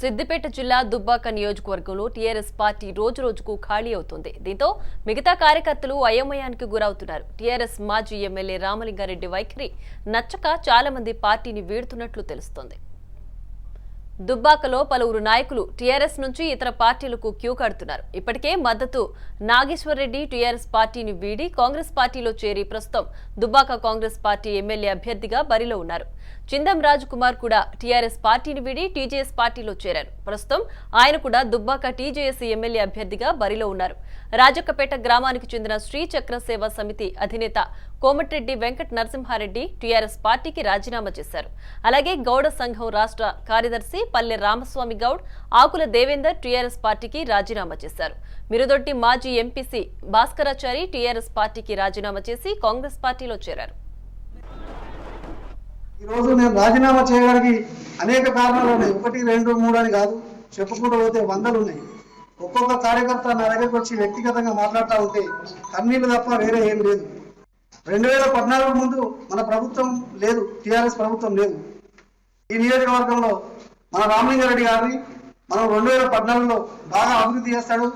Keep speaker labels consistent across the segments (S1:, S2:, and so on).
S1: సిద్దిపేట జిల్లా దుబ్బాక నియోజకవర్గంలో TRS party రోజురోజుకు ఖాళీ అవుతోంది. దీంతో మిగతా కార్యకర్తలు అయోమయానికి గురవుతున్నారు. టీఆర్ఎస్ మాజీ ఎమ్మెల్యే రామలింగారెడ్డి వైఖరి నచ్చక చాలా మంది పార్టీని వీడుతున్నట్లు తెలుస్తోంది. దుబ్బాకలో పలువురు నాయకులు టీఆర్ఎస్ నుంచి ఇతర పార్టీలకు క్యూ కడుతున్నారు. ఇప్పటికే మద్దతు నాగేశ్వరరెడ్డి టీఆర్ఎస్ పార్టీని వీడి కాంగ్రెస్ పార్టీలో చేరి ప్రస్తుతం దుబ్బాక కాంగ్రెస్ పార్టీ ఎమ్మెల్యే అభ్యర్థిగా బరిలో ఉన్నారు. చిందం రాజ్ కుమార్ కూడా టీఆర్ఎస్ పార్టీని వీడి టీజేఎస్ పార్టీలో చేరారు. ప్రస్తుతం ఆయన కూడా దుబ్బాక టీజేఎస్ ఎమ్మెల్యే అభ్యర్థిగా బరిలో ఉన్నారు. రాజక్కపేట గ్రామానికి చెందిన శ్రీ చక్ర సేవా సమితి అధినేత కోమటిరెడ్డి వెంకట నరసింహారెడ్డి టీఆర్ఎస్ పార్టీకి రాజీనామా చేశారు. అలాగే గౌడ సంఘం రాష్ట్ర కార్యదర్శి పల్లె రామస్వామి గౌడ్, ఆకుల దేవేందర్ టీఆర్ఎస్ పార్టీకి రాజీనామా చేశారు. మిరుదొట్టి మాజీ ఎంపీసీ భాస్కరాచారి టీఆర్ఎస్ పార్టీకి రాజీనామా చేసి కాంగ్రెస్ పార్టీలో చేరారు.
S2: ఈ రోజు నేను రాజీనామా చేయడానికి అనేక కారణాలు ఉన్నాయి. 1, 2, 3 అని కాదు, చెప్పుకుంటూ పోతే వందలు ఉన్నాయి. ఒక్కొక్క కార్యకర్త నా దగ్గరకు వచ్చి వ్యక్తిగతంగా మాట్లాడుతూ ఉంటే కన్నీళ్లు తప్ప వేరే ఏం లేదు. 2014 ముందు మన ప్రభుత్వం లేదు, టీఆర్ఎస్ ప్రభుత్వం లేదు. ఈ నియోజకవర్గంలో మన రామలింగారెడ్డి గారిని మనం 2014లో బాగా అభివృద్ధి చేస్తాడు,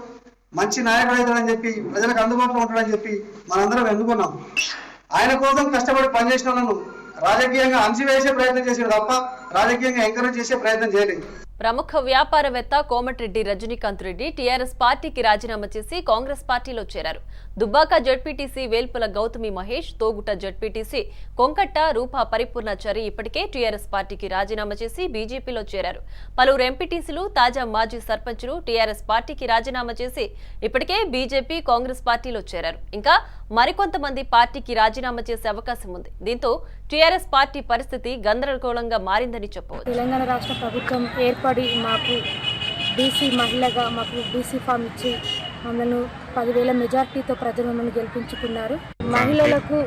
S2: మంచి నాయకుడు అవుతాడని చెప్పి, ప్రజలకు అందుబాటులో ఉంటాడని చెప్పి మనందరం ఎన్నుకున్నాం. ఆయన కోసం కష్టపడి పనిచేసిన వాళ్ళను రాజకీయంగా అంచివేసే ప్రయత్నం చేసాడు తప్ప రాజకీయంగా ఎంకరేజ్ చేసే ప్రయత్నం చేయలేదు.
S1: ప్రముఖ వ్యాపారవేత్త కోమటిరెడ్డి రజనీకాంత్ రెడ్డి టీఆర్ఎస్ పార్టీకి రాజీనామా చేసి కాంగ్రెస్ పార్టీలో చేరారు. దుబ్బాక జడ్పీటీసీ వేల్పుల గౌతమి మహేష్, తోగుట జడ్పీటీసీ కొంకట్ట రూపా పరిపూర్ణాచారి ఇప్పటికే టీఆర్ఎస్ పార్టీకి రాజీనామా చేసి బీజేపీలో చేరారు. పలువురు ఎంపీటీసీలు, తాజా మాజీ సర్పంచులు టీఆర్ఎస్ పార్టీకి రాజీనామా చేసి ఇప్పటికే బీజేపీ, కాంగ్రెస్ పార్టీలో చేరారు. ఇంకా మరికొంతమంది పార్టీకి రాజీనామా చేసే అవకాశం ఉంది. దీంతో టీఆర్ఎస్ పార్టీ పరిస్థితి గందరగోళంగా మారిందని చెప్పవచ్చు.
S3: తెలంగాణ రాష్ట్ర ప్రభుత్వం ఏర్పడి మాకు బీసీ మహిళగా మాకు బీసీ ఫామ్ ఇచ్చి మమ్మల్ని 10,000 మెజార్టీతో ప్రజలు మమ్మల్ని గెలిపించుకున్నారు. మహిళలకు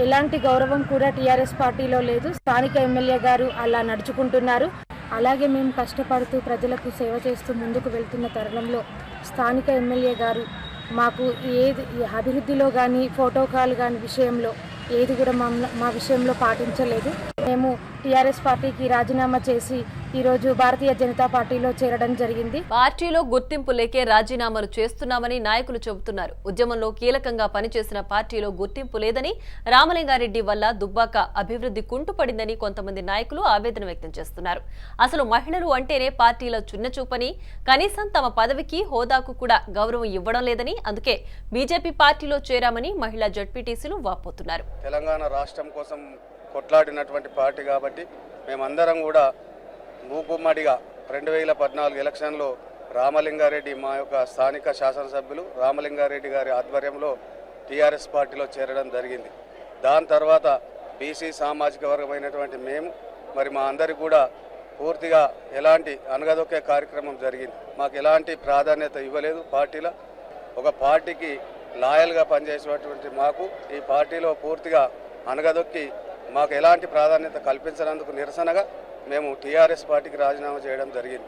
S3: ఎలాంటి గౌరవం కూడా టీఆర్ఎస్ పార్టీలో లేదు. స్థానిక ఎమ్మెల్యే గారు అలా నడుచుకుంటున్నారు. అలాగే మేము కష్టపడుతూ ప్రజలకు సేవ చేస్తూ ముందుకు వెళ్తున్న తరుణంలో స్థానిక ఎమ్మెల్యే గారు మాకు ఏది అభివృద్ధిలో కానీ, ప్రోటోకాల్ కానీ విషయంలో ఏది కూడా మా విషయంలో పాటించలేదు. మేము టీఆర్ఎస్ పార్టీకి రాజీనామా చేసి ఈరోజు భారతీయ జనతా పార్టీలో చేరడం జరిగింది.
S1: పార్టీలో గుర్తింపు లేకే రాజీనామాలు చేస్తున్నామని నాయకులు చెబుతున్నారు. ఉద్యమంలో కీలకంగా పనిచేసిన పార్టీలో గుర్తింపు లేదని, రామలింగారెడ్డి వల్ల దుబ్బాక అభివృద్ధి కుంటుపడిందని కొంతమంది నాయకులు ఆవేదన వ్యక్తం చేస్తున్నారు. అసలు మహిళలు అంటేనే పార్టీలో చిన్నచూపని, కనీసం తమ పదవికి, హోదాకు కూడా గౌరవం ఇవ్వడం లేదని, అందుకే బీజేపీ పార్టీలో చేరామని మహిళా జడ్పీటీసీలు వాపోతున్నారు.
S4: తెలంగాణ రాష్ట్రం కోసం కొట్లాడినటువంటి పార్టీ కాబట్టి మేమందరం కూడా మూకుమ్మడిగా 2014 ఎలక్షన్లో రామలింగారెడ్డి, మా యొక్క స్థానిక శాసనసభ్యులు రామలింగారెడ్డి గారి ఆధ్వర్యంలో టీఆర్ఎస్ పార్టీలో చేరడం జరిగింది. దాని తర్వాత బీసీ సామాజిక వర్గమైనటువంటి మేము మరి మా అందరికి కూడా పూర్తిగా ఎలాంటి అనగదొక్కే కార్యక్రమం జరిగింది. మాకు ఎలాంటి ప్రాధాన్యత ఇవ్వలేదు. పార్టీలో ఒక పార్టీకి లాయల్గా పనిచేసేటువంటి మాకు ఈ పార్టీలో పూర్తిగా అనగదొక్కి మాకు ఎలాంటి ప్రాధాన్యత కల్పించినందుకు నిరసనగా మేము టీఆర్ఎస్ పార్టీకి రాజీనామా చేయడం జరిగింది.